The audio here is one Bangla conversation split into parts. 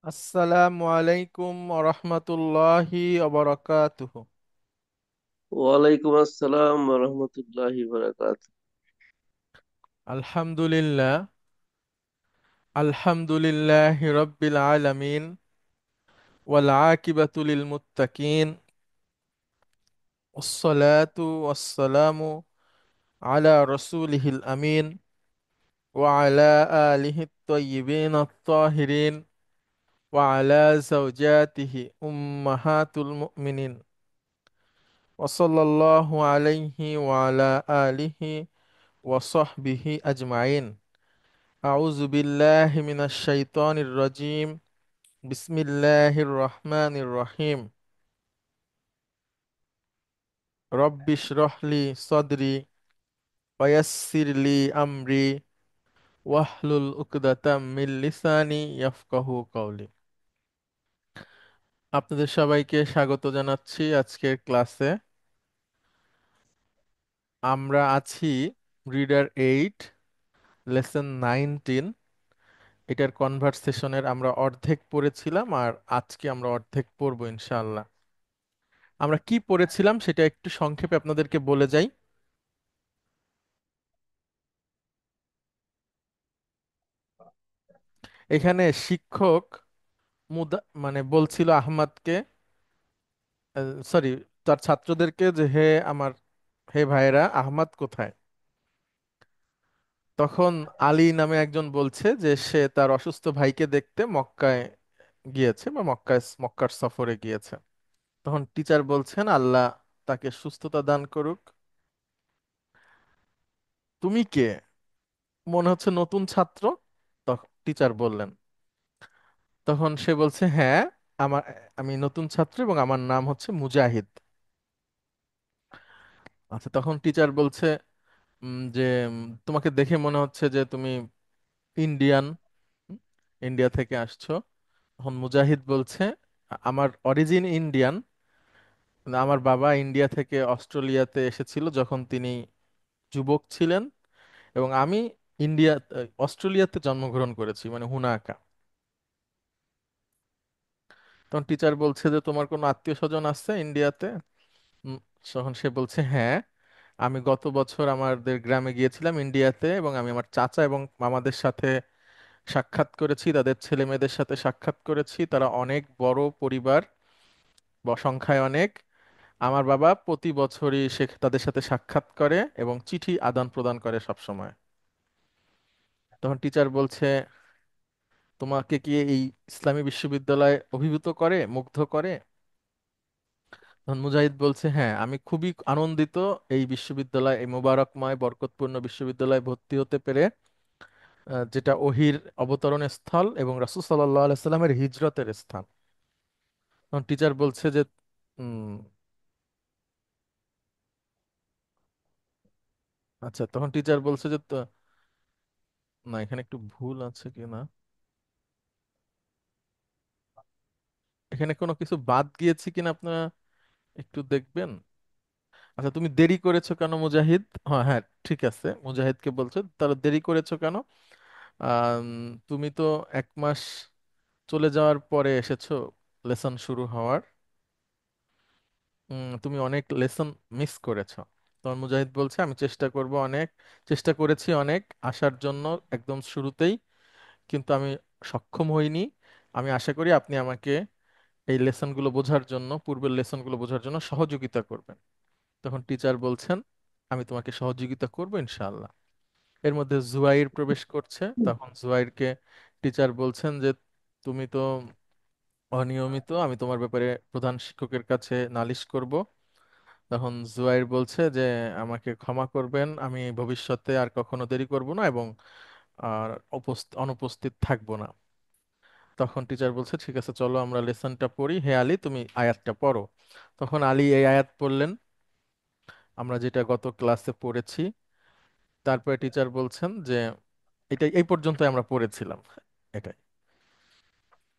আসসালামু আলাইকুম রহমতুল্লাহি অবরাকাতুহু। ওয়ালাইকুম আসসালাম রহমতুল্লাহি বারাকাত। আলহামদুলিল্লাহ, আলহামদুলিল্লাহি রব্বিল আলামিন, ওয়াল আকিবাতু লিল মুত্তাকিন, ওয়াসসালাতু ওয়াসসালামু আলা রাসূলিহিল আমিন, ওয়া আলা আলিহি আত-তাইয়্যিবিন আত-তাহিরিন, ওয়া আলা যাওজাতিহি উম্মাহাতুল মুমিনিন, ওয়া সাল্লাল্লাহু আলাইহি ওয়া আলা আলিহি ওয়া সাহবিহি আজমাইন। আউযু বিল্লাহি মিনাশ শাইতানির রাজিম। বিসমিল্লাহির রহমানির রহিম। রব্বিশরহ লি সাদরি ওয়া ইয়াসসির লি আমরি ওয়াহলুল উকদাতাম মিন লিসানি ইয়াফকাহু কওলি। আপনাদের সবাইকে স্বাগত জানাচ্ছি আজকের ক্লাসে। আমরা আছি রিডার 8, লেসন 19। এটার কনভারসেশনের আমরা অর্ধেক পড়েছিলাম, আর আজকে আমরা অর্ধেক পড়বো ইনশাআল্লাহ। আমরা কি পড়েছিলাম সেটা একটু সংক্ষেপে আপনাদেরকে বলে যাই। এখানে শিক্ষক মানে বলছিল আহমদকে, সরি, তার ছাত্রদেরকে যে হে ভাইয়েরা, আহমদ কোথায়? তখন আলী নামে একজন বলছে যে সে তার অসুস্থ ভাইকে দেখতে মক্কায় গিয়েছে, বা মক্কার সফরে গিয়েছে। তখন টিচার বলছেন আল্লাহ তাকে সুস্থতা দান করুক। তুমি কে? মনে হচ্ছে নতুন ছাত্র। তখন টিচার বললেন, তখন সে বলছে হ্যাঁ, আমার আমি নতুন ছাত্র এবং আমার নাম হচ্ছে মুজাহিদ। আচ্ছা, তখন টিচার বলছে যে তোমাকে দেখে মনে হচ্ছে যে তুমি ইন্ডিয়ান, উম, ইন্ডিয়া থেকে আসছো। তখন মুজাহিদ বলছে আমার অরিজিন ইন্ডিয়ান, আমার বাবা ইন্ডিয়া থেকে অস্ট্রেলিয়াতে এসেছিল যখন তিনি যুবক ছিলেন, এবং আমি অস্ট্রেলিয়াতে জন্মগ্রহণ করেছি, মানে হুনাকা। তখন টিচার বলছে যে তোমার কোনো আত্মীয় স্বজন আছে ইন্ডিয়াতে? উম, তখন সে বলছে হ্যাঁ, আমি গত বছর আমাদের গ্রামে গিয়েছিলাম ইন্ডিয়াতে, এবং আমি আমার চাচা এবং মামাদের সাথে সাক্ষাৎ করেছি, তাদের ছেলে মেয়েদের সাথে সাক্ষাৎ করেছি। তারা অনেক বড় পরিবার, সংখ্যায় অনেক। আমার বাবা প্রতি বছরই সে তাদের সাথে সাক্ষাৎ করে এবং চিঠি আদান প্রদান করে সব সময়। তখন টিচার বলছে তোমাকে কি এই ইসলামী বিশ্ববিদ্যালয় অভিভূত করে, মুগ্ধ করে? তখন মুজাহিদ বলছে হ্যাঁ, আমি খুবই আনন্দিত এই বিশ্ববিদ্যালয়, এই মোবারকময় বরকতপূর্ণ বিশ্ববিদ্যালয়ে ভর্তি হতে পেরে, যেটা ওহির অবতরণের স্থল এবং রাসূল সাল্লাল্লাহু আলাইহি সাল্লামের হিজরতের স্থান। তখন টিচার বলছে যে উম, আচ্ছা, তখন টিচার বলছে যে না, এখানে একটু ভুল আছে কি না, এখানে কোনো কিছু বাদ গিয়েছে কিনা আপনারা একটু দেখবেন। আচ্ছা, তুমি দেরি করেছো কেন মুজাহিদ? হ্যাঁ হ্যাঁ, ঠিক আছে, মুজাহিদকে বলছো তাহলে দেরি করেছো কেন? আম, তুমি তো 1 মাস চলে যাওয়ার পরে এসেছো লেসন শুরু হওয়ার। তুমি অনেক লেসন মিস করেছো। তখন মুজাহিদ বলছে আমি চেষ্টা করব, অনেক চেষ্টা করেছি অনেক আসার জন্য একদম শুরুতেই, কিন্তু আমি সক্ষম হইনি। আমি আশা করি আপনি আমাকে এই লেসনগুলো বোঝার জন্য, পূর্বের লেসনগুলো বোঝার জন্য সহযোগিতা করবেন। তখন টিচার বলছেন আমি তোমাকে সহযোগিতা করব ইনশাআল্লাহ। এর মধ্যে জুবাইর প্রবেশ করছে। তখন জুবাইরকে টিচার বলছেন যে তুমি তো অনিয়মিত, আমি তোমার ব্যাপারে প্রধান শিক্ষকের কাছে নালিশ করব। তখন জুবাইর বলছে যে আমাকে ক্ষমা করবেন, আমি ভবিষ্যতে আর কখনো দেরি করব না এবং আর অনুপস্থিত থাকবো না। তখন টিচার বলছে ঠিক আছে, চলো আমরা লেসনটা পড়ি। হে আলী, তুমি আয়াতটা পড়ো। তখন আলী এই আয়াত পড়লেন, আমরা যেটা গত ক্লাসে পড়েছি। তারপরে টিচার বলছেন যে এটা এই পর্যন্ত আমরা পড়েছিলাম, এটাই।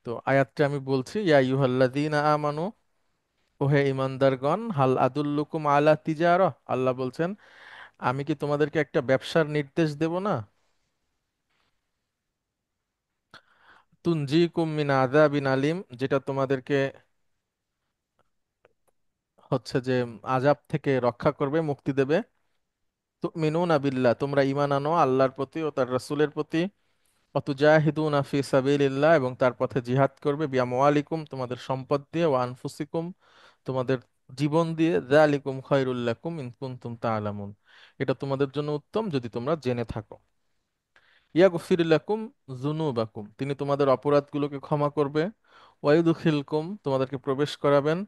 তো আয়াতটা আমি বলছি, ইয়া আইয়ুহাল্লাযীনা আমানু, ওহে ইমানদারগণ, হাল আদুল্লুকুম আলা তিজারা, আল্লাহ বলছেন আমি কি তোমাদেরকে একটা ব্যবসার নির্দেশ দেব না? তুনজিকুম মিন আযাবিন আলিম, যেটা তোমাদেরকে হচ্ছে যে আযাব থেকে রক্ষা করবে, মুক্তি দেবে। তুমিনুনা বিল্লাহ, তোমরা ঈমান আনো আল্লাহর প্রতি ও তার রাসূলের প্রতি। অতুজাহিদুনা ফি সাবিলিল্লাহ, এবং তার পথে জিহাদ করবে। বিআমওয়ালিকুম, তোমাদের সম্পদ দিয়ে। ওয়া আনফুসিকুম, তোমাদের জীবন দিয়ে। যালিকুম খায়রুল লাকুম ইন কুনতুম তা'লামুন, এটা তোমাদের জন্য উত্তম যদি তোমরা জেনে থাকো। ইয়াগফির লাকুম যুনুবাকুম, তিনি তোমাদের অপরাধগুলোকে ক্ষমা করবে। ওয়ায়ুদখিলকুম, তোমাদেরকে প্রবেশ করাবেন।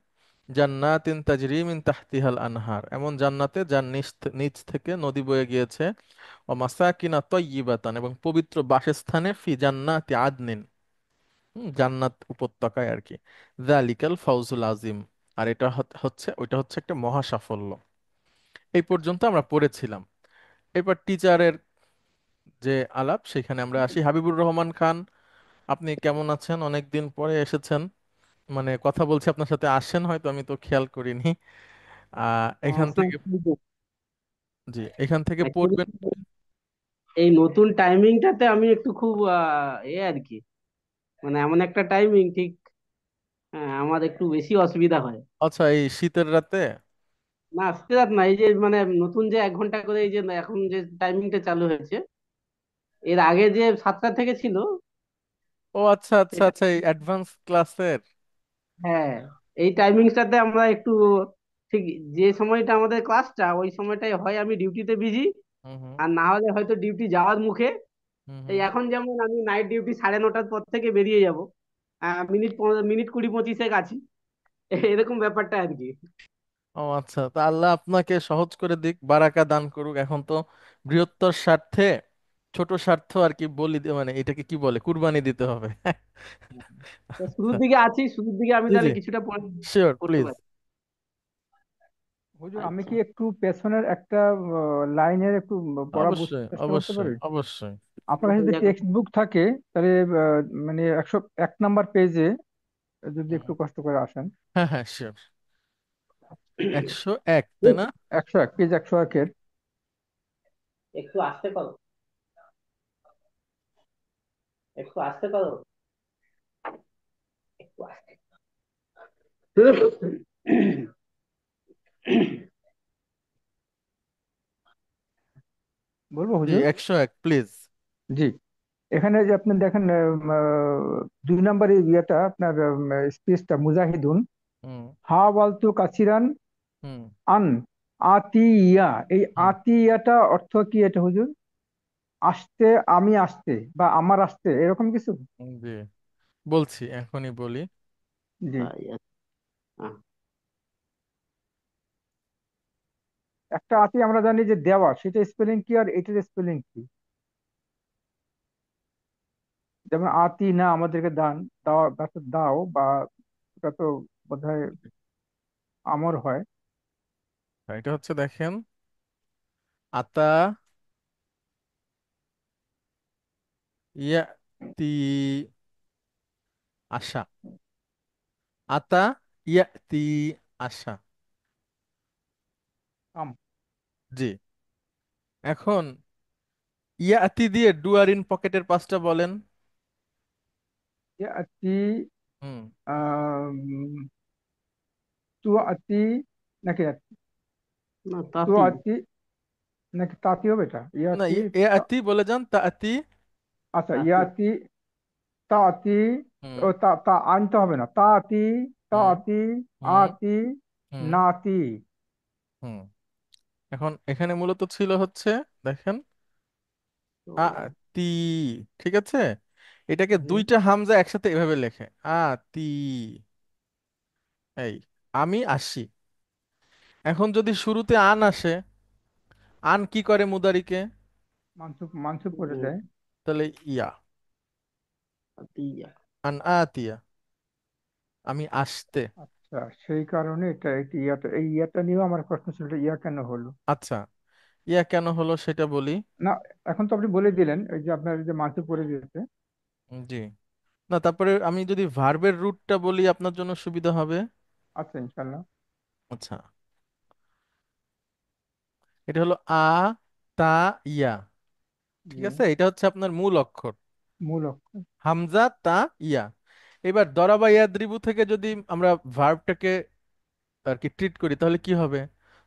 জান্নাতিন তাজরি মিন তাহতিহাল আনহার, এমন জান্নাতে যার নিচ নিচ থেকে নদী বয়ে গিয়েছে। ও মাসাকিনা তয়্যিবাতান, এবং পবিত্র বাসস্থানে। ফি জান্নাতি আদনিন, জান্নাত উপত্যকায় আর কি। যালিকাল ফাউজুল আজিম, আর এটা ওইটা হচ্ছে একটা মহা সাফল্য। এই পর্যন্ত আমরা পড়েছিলাম। এরপর টিচারের যে আলাপ, সেখানে আমরা আসি। হাবিবুর রহমান খান, আপনি কেমন আছেন? অনেকদিন পরে এসেছেন, মানে কথা বলছি আপনার সাথে, আসেন হয়তো, আমি তো খেয়াল করিনি। এখান আসসালামু থেকে, আলাইকুম। জি, এখান থেকে Actually, পড়বেন। এই নতুন টাইমিংটাতে আমি একটু খুব আর কি, মানে এমন একটা টাইমিং ঠিক, আমার একটু বেশি অসুবিধা হয়। আচ্ছা, এই শীতের রাতে? না, আজকে রাত না, এই যে মানে নতুন যে 1 ঘন্টা করে এই যে এখন যে টাইমিংটা চালু হয়েছে, এর আগে যে 7টা থেকে ছিল ও আচ্ছা আচ্ছা এটা। আচ্ছা, এই অ্যাডভান্স ক্লাসের। হ্যাঁ, এই টাইমিংসটাতে আমরা একটু ঠিক, যে সময়টা আমাদের ক্লাসটা ওই সময়টাই হয় আমি ডিউটিতে বিজি, হুম হুম আর না হলে হয়তো ডিউটি যাওয়ার মুখে। হুম এই হুম। এখন যেমন আমি নাইট ডিউটি 9:30টার পর থেকে বেরিয়ে যাব, মিনিট 20-25 আছি, এরকম ব্যাপারটা আর কি। ও আচ্ছা, তা আল্লাহ আপনাকে সহজ করে দিক, বারাকা দান করুক। এখন তো বৃহত্তর স্বার্থে ছোট স্বার্থ আর কি বলি, মানে এটাকে কি বলে, কুরবানি দিতে হবে। তো শুরুর দিকে আছি, শুরুর দিকে আমি জি জি, তাহলে কিছুটা শিওর করতে প্লিজ। পারি। হুজুর, আমি আচ্ছা। কি একটু পেছনের একটা লাইনের একটু পড়া বুঝতে অবশ্যই চেষ্টা করতে অবশ্যই পারি? অবশ্যই। আপনার কাছে যদি টেক্সট বুক থাকে তাহলে মানে 101 নাম্বার পেজে যদি হুম। একটু কষ্ট করে আসেন। হ্যাঁ হ্যাঁ, শিওর। 101, তাই না? 101, পেজ 101-এর। একটু আস্তে করো, একটু আস্তে করো, একটু আস্তে। বলবো জি, হুজুর? 101 প্লিজ। জি, এখানে যে আপনি দেখেন 2 নাম্বার ইয়েটা আপনার স্পেসটা মুজাহিদুন হুম হা ওয়ালতু কাছিরান হুম আন আতিয়া, এই হুম আতিয়াটা অর্থ কি এটা হুজুর? আসতে, আমি আসতে বা আমার আসতে, এরকম কিছু? জি, বলছি, এখনই বলি। জি। আহ, একটা আতি আমরা জানি যে দেওয়া, সেটা স্পেলিং কি আর এটার স্পেলিং কি? যেমন আতি না, আমাদেরকে দান, দাও, দাও বা এটা তো বোধহয় আমর হয়। এটা হচ্ছে, দেখেন, আতা ইয়াতি, আশা। আতা ইয়াতি, আশা। আম। জি, এখন ইয়াতি দিয়ে ডুয়ার ইন পকেটের পাঁচটা বলেন। ইয়া আতি, হুম। আম, তু আতি, নাকি না তু তাতি। আতি, নাকি তাঁতি হবে এটা না, ইয়াতি? ইয়াতি বলে যান, তাতি। আচ্ছা, তাতি। ইয়াতি, তাঁতি। হুম ও তা তা আনতে হবে না, তাঁতি, হুম তাঁতি, হুম আতি, হুম নাতি। হুম। এখন এখানে মূলত ছিল হচ্ছে, দেখেন, তো, আ তি, ঠিক আছে? এটাকে হুম, দুইটা হামজা একসাথে এভাবে লেখে, আ তি। এই, আমি আসি। এখন যদি শুরুতে আন আসে, আন কি করে মুদারিকে? মানসুপ, মানসুপ করে হুম, দেয়। তাহলে ইয়া, তাতিয়া। আন আতিয়া, আমি আসতে। আচ্ছা, সেই কারণে এটা একটি ইয়াটা, এই ইয়াটা নিয়েও আমার প্রশ্ন ছিল, এটা ইয়া কেন হলো? আচ্ছা, ইয়া কেন হলো সেটা বলি। না, এখন তো আপনি বলে দিলেন এই যে আপনার এই যে মানসুপ করে দিয়েছে। জি, না, তারপরে আমি যদি ভার্বের রুটটা বলি আপনার জন্য সুবিধা হবে। আচ্ছা, ইনশাল্লাহ। আচ্ছা, এটা হলো আ তা ইয়া, ঠিক ইয়ে। আছে? এটা হচ্ছে আপনার মূল অক্ষর। মূল অক্ষর। হামজা তা ইয়া। এবার দরাবা ইয়াদ্রিবু থেকে যদি আমরা ভার্বটাকে আর কি ট্রিট করি তাহলে কি হবে?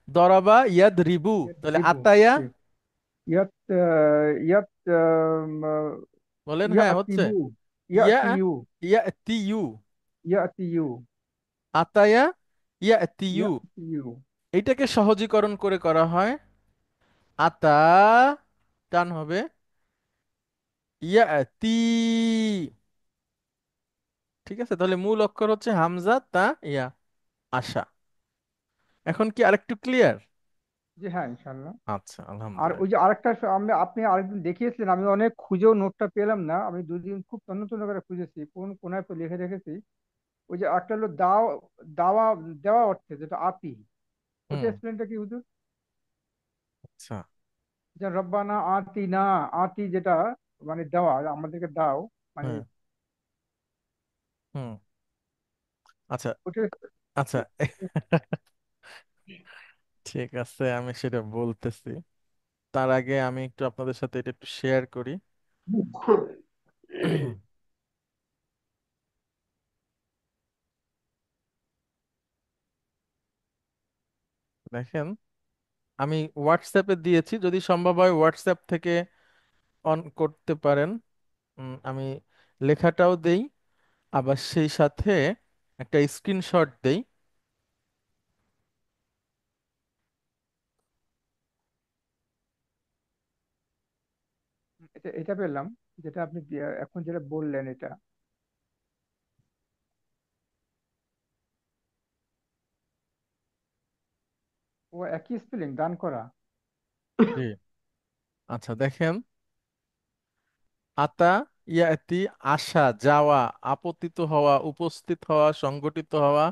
দরাবা ইয়াদরিবু, তাহলে রিবু। আতায়া। ঠিক। ইয়াত ইয়াত বলেন, হ্যাঁ হচ্ছে। ইয়াতিবু। ইয়া ইয়াতিউ। ইয়াতিয়ু। ইয়াতিউ। আতায়া ইয়াতিয়ু। ইয়াতিউ। এইটাকে সহজীকরণ করে করা হয় আতা, টান হবে, ইয়াতি। ঠিক আছে, তাহলে মূল অক্ষর হচ্ছে হামজা তা ইয়া, আশা। এখন কি আরেকটু ক্লিয়ার? জি হ্যাঁ, ইনশাল্লাহ। আচ্ছা, আর ওই আলহামদুলিল্লাহ। যে আরেকটা আপনি আরেকদিন দেখিয়েছিলেন, আমি অনেক খুঁজেও নোটটা পেলাম না, আমি দুদিন খুব তন্ন তন্ন করে খুঁজেছি, কোন কোনায় তো লিখে রেখেছি। ওই যে একটা হলো দাও, দাওয়া, দেওয়া অর্থে যেটা আতি, ওটা হুম। এক্সপ্লেনটা কি হুজুর? আচ্ছা। যে রব্বানা আতি না, আতি যেটা মানে দেওয়া, আমাদেরকে দাও মানে, হ্যাঁ। হুম। আচ্ছা। ওটা আচ্ছা। ঠিক আছে, আমি সেটা বলতেছি। তার আগে আমি একটু আপনাদের সাথে এটা একটু শেয়ার করি। দেখেন, আমি হোয়াটসঅ্যাপে দিয়েছি, যদি সম্ভব হয় হোয়াটসঅ্যাপ থেকে অন করতে পারেন। আমি লেখাটাও দেই, আবার সেই সাথে একটা স্ক্রিনশট দেই। এটা এটা পেলাম, যেটা আপনি এখন যেটা বললেন এটা। ও একই স্পেলিং, দান করা। জি। আচ্ছা, দেখেন, আতা ইয়াতি, আসা, যাওয়া, আপতিত হওয়া, উপস্থিত হওয়া, সংগঠিত হওয়া,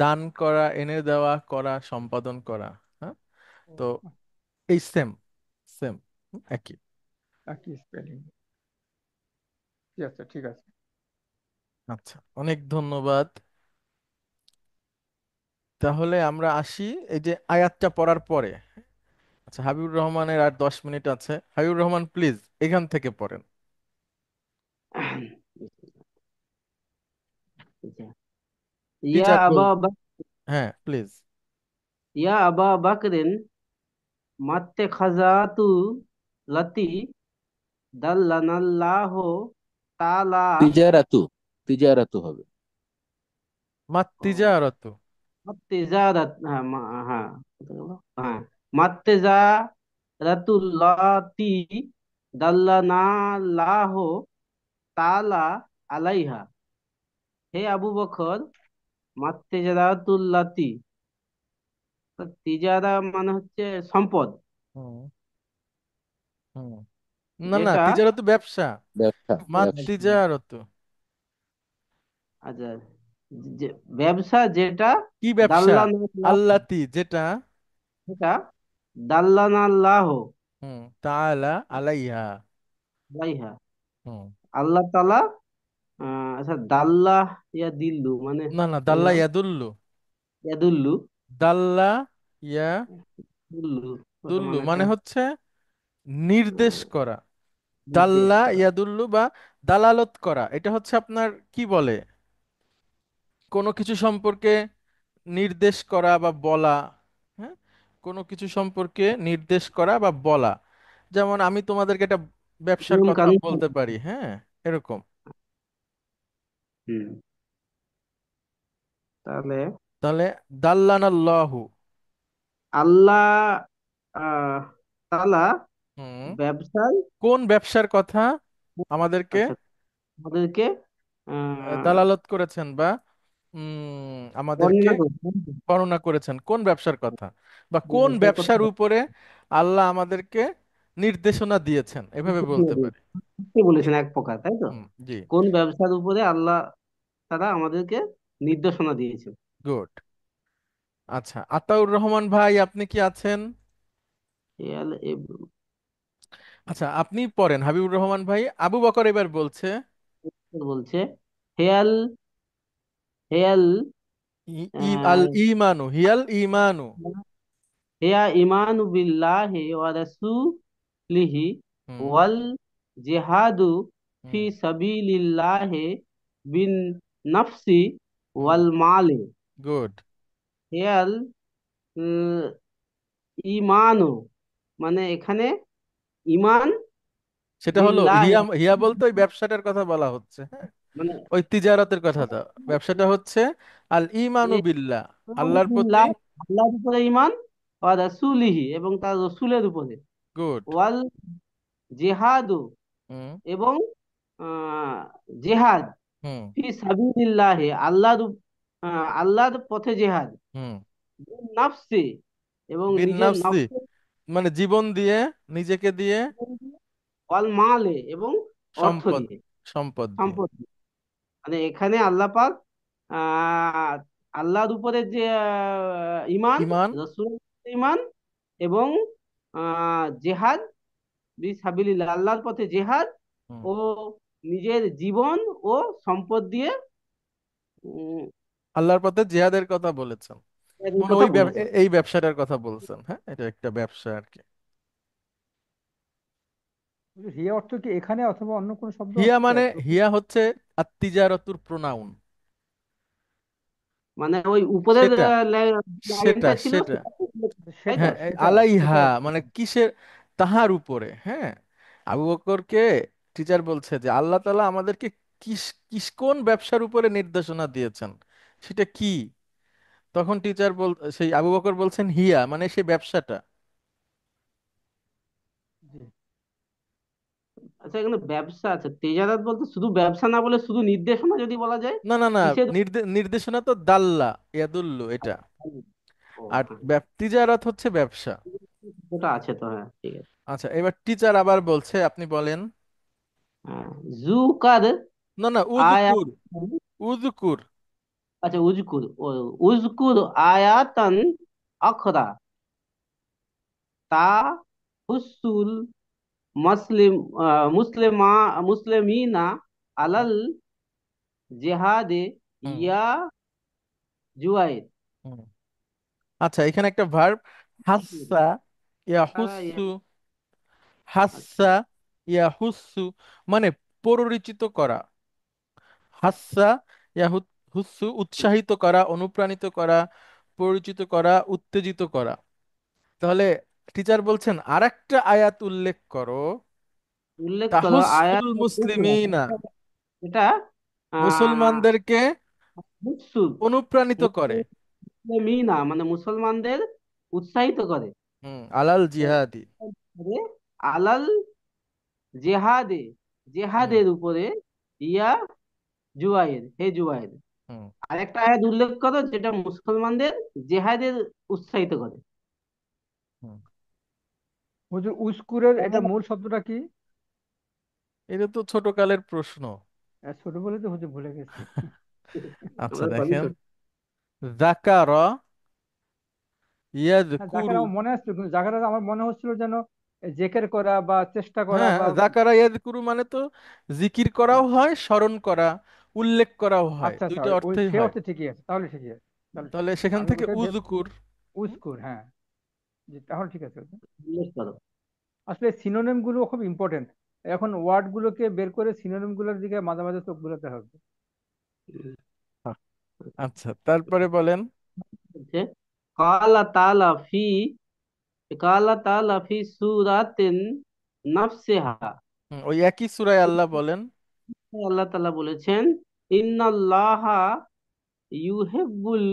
দান করা, এনে দেওয়া, করা, সম্পাদন করা। হ্যাঁ, ও, তো এই সেম, সেম, একই। একই স্পেলিং। ঠিক আছে, ঠিক আছে। আচ্ছা, অনেক ধন্যবাদ। তাহলে আমরা আসি এই যে আয়াতটা পড়ার পরে। আচ্ছা, হাবিবুর রহমানের আর 10 মিনিট আছে। হাবিবুর রহমান প্লিজ এখান থেকে পড়েন। ইয়া টিচার বল। আবা হ্যাঁ প্লিজ। ইয়া আবা বাকরিন মাত্তে খাজাতু লাতি দাল্লানাল্লাহু তাআলা তিজারাতু, তিজারাতু হবে। মাত্তিজারাতু। মাত্তেজারাত, হ্যাঁ হ্যাঁ, কোথায় গেল? হ্যাঁ, মাত্তেজারাতুল্লাতি দাল্লানাল্লাহু তাআলা আলাইহা। হে আবু বকর, মাত্তেজারাতুল্লাতি, তিজারা মানে হচ্ছে সম্পদ, হুম। হুম। না না, যেটা, তিজারত ব্যবসা। ব্যবসা, ব্যবসা। মাত্তিজারত আচ্ছা, যে ব্যবসা যেটা কি ব্যবসা? দাল্লানাল্লাহ, আল্লাতি যেটা, যেটা দাল্লানাল্লাহ হুম, তাআলা আলাইহা। আলাইহা, হুম। আল্লাহ তাআলা, আচ্ছা, দাল্লাহ ইয়া দিল্লু মানে না না, দাল্লা পেলাম, ইয়াদুল্লু। ইয়াদুল্লু, দাল্লা ইয়া দুল্লু, ওটা দুল্লু মানে একটা মানে হচ্ছে নির্দেশ আহ, করা। নির্দেশ দাল্লা করা। ইয়াদুল্লু বা দালালত করা, এটা হচ্ছে আপনার কি বলে, কোনো কিছু সম্পর্কে নির্দেশ করা বা বলা। হ্যাঁ, কোনো কিছু সম্পর্কে নির্দেশ করা বা বলা। যেমন আমি তোমাদেরকে একটা ব্যবসার নিয়ম কথা কানুন বলতে পারি, হ্যাঁ, এরকম। হুম, তাহলে তাহলে দাল্লানাল্লাহু। আল্লাহ আহ তাআলা হুম। ব্যবসায়, কোন ব্যবসার কথা আমাদেরকে আচ্ছা, আমাদেরকে দালালত করেছেন বা আমাদেরকে বর্ণনা করুন, বর্ণনা করেছেন, কোন ব্যবসার কথা বা কোন ব্যবসার কথা ব্যবসার উপরে আল্লাহ আমাদেরকে নির্দেশনা দিয়েছেন, এভাবে বলতে পারি। কি বলেছেন এক প্রকার, তাই তো? হুম, জি। কোন ব্যবসার উপরে আল্লাহ তারা আমাদেরকে নির্দেশনা দিয়েছেন। গুড। আচ্ছা, আতাউর রহমান ভাই আপনি কি আছেন? আচ্ছা, আপনি পড়েন হাবিবুর রহমান ভাই। আবু বকর এবার বলছে। বলছে হেয়াল, হেয়াল আল আহ, ইমানু হিয়াল ইমানু। হেয়া ইমানু বিল্লাহি ওয়া রাসূলিহি হুম। ওয়াল জিহাদু ফি হুম। সাবিলিল্লাহি বিন নাফসি হুম। ওয়াল মালে গুড। হেয়াল ইমানু, মানে এখানে ইমান সেটা হলো বিল্লাহে, হিয়া, হিয়া বলতে ওই ব্যবসাটার কথা বলা হচ্ছে, হ্যাঁ, মানে ওই তিজারতের কথাটা। ব্যবসাটা হচ্ছে আল ইমানু বিল্লাহ, আল্লাহর প্রতি। বিল্লাহ, আল্লাহর উপরে ইমান, ওয়া রাসূলিহি, এবং তার রসুলের উপরে, গুড। ওয়াল জিহাদু, হুম। এবং আহ, জেহাদ, হুম। ফি সাবিলিল্লাহি, আল্লাহর পথে জেহাদ, হুম। নাফসি, এবং বিন নিজের নাফসি নফসের, মানে জীবন দিয়ে, নিজেকে দিয়ে, ওয়াল মালে, এবং অর্থ সম্পদ, দিয়ে, সম্পদ দিয়ে। সম্পদ দিয়ে। মানে এখানে আল্লাহ পাক আহ আল্লাহর উপরে যে ইমান, ইমান। রসুলের উপরে ইমান, এবং জেহাদ বি সাবিলিল্লাহ, আল্লাহর পথে জেহাদ, হুম। ও নিজের জীবন ও সম্পদ দিয়ে উম, আল্লাহর পথে জিহাদের কথা বলেছেন, এই মানে কথা ওই বলেছেন। এই ব্যবসাটার কথা বলছেন, হ্যাঁ, এটা একটা ব্যবসা আর কি। হিয়া অর্থ কি এখানে অথবা অন্য কোনো শব্দ হিয়া আছে মানে, আর হিয়া হচ্ছে আত্তিজারতুর প্রোনাউন। মানে ওই উপরের সেটা, সেটা, লাইনটা ছিল সেটা। সেটা উল্লেখ করছে, তাই সেটা তো? হ্যাঁ, সেটা আলাইহা সেটা মানে কিসের, তাহার উপরে, হ্যাঁ। আবু বকরকে টিচার বলছে যে আল্লাহ তাআলা আমাদেরকে কিস কিস কোন ব্যবসার উপরে নির্দেশনা দিয়েছেন, সেটা কি? তখন টিচার সেই আবু বকর বলছেন হিয়া মানে সেই ব্যবসাটা। জি। আচ্ছা, এখানে ব্যবসা আছে, তেজারাত বলতে শুধু ব্যবসা না বলে শুধু নির্দেশনা যদি বলা যায়, না না না, কিসের? নির্দেশনা তো দাল্লা ইয়াদুল্লু এটা। ও আর হ্যাঁ, তিজারাত হচ্ছে ব্যবসা। ওটা আছে তো, হ্যাঁ ঠিক আছে। আচ্ছা, এবার টিচার আবার বলছে, আপনি বলেন। হ্যাঁ, জুকার না না, আয়াত, উযকুর, উযকুর। আচ্ছা উজকুর, উজকুর আয়াতান আখরা তা হুসুল মুসলিম, মুসলিমা, মুসলিমিনা হুম। আলাল জেহাদে হুম। ইয়া জুয়াইদ। হুম। আচ্ছা, এখানে একটা ভার্ব হাসসা তারা ইয়া, ইয়াহুসু, আচ্ছা, হাসসা ইয়াহুসু মানে পরিচিত করা। হাসসা ইয়াহুসু উৎসাহিত করা, অনুপ্রাণিত করা, পরিচিত করা, উত্তেজিত করা। তাহলে টিচার বলছেন আরেকটা আয়াত উল্লেখ করো, উল্লেখ করো আয়াত তাহুসুল মুসলিমিনা, এটা আহ মুসলমানদেরকে হুসুল অনুপ্রাণিত করে। মুসলিমিনা, মানে মুসলমানদের উৎসাহিত করে, হুম, আলাল জিহাদি। করে, আলাল জেহাদে, হুম। জেহাদের উপরে, ইয়া জুয়াইর, হে জুয়াইর। হুম। আরেকটা আয়াত উল্লেখ করো যেটা মুসলমানদের জেহাদের উৎসাহিত করে। হুম। হুজুর উস্কুরের এটা মূল শব্দটা কি? এটা তো ছোট কালের প্রশ্ন। ছোট বলে তো হুজুর ভুলে গেছি। আচ্ছা আমরা সবই দেখেন, ছোট। যাকারা হ্যাঁ, জাকারা ইয়াযকুরু। আমার মনে আসছিল, কিন্তু জাকারা আমার মনে হচ্ছিল যেন জেকের করা বা চেষ্টা করা হ্যাঁ, বা যাকারা ইয়াযকুরু মানে তো জিকির করাও হয়, স্মরণ করা, উল্লেখ করাও হয়, আচ্ছা আচ্ছা, দুইটা ওই অর্থই সে হয়। অর্থে ঠিকই আছে, তাহলে ঠিকই আছে, তাহলে ঠিক তাহলে আছে, সেখান আমি থেকে ওটাই উযকুর। উস্কুর, হ্যাঁ। জি, তাহলে ঠিক আছে। উল্লেখ করো। আসলে সিনোনিম গুলো খুব ইম্পর্টেন্ট। এখন ওয়ার্ড গুলোকে বের করে সিনোনিম গুলোর দিকে মাঝে মাঝে চোখ বুলাতে হবে। আচ্ছা, তারপরে বলেন। বলছে, কালা তাআলা ফি, কালা তাআলা ফি সূরাতিন নাফসিহা, ওই একই সূরায় আল্লাহ বলেন। আল্লাহ তাআলা বলেছেন, ইন্নাল্লাহা ইউহিব্বুল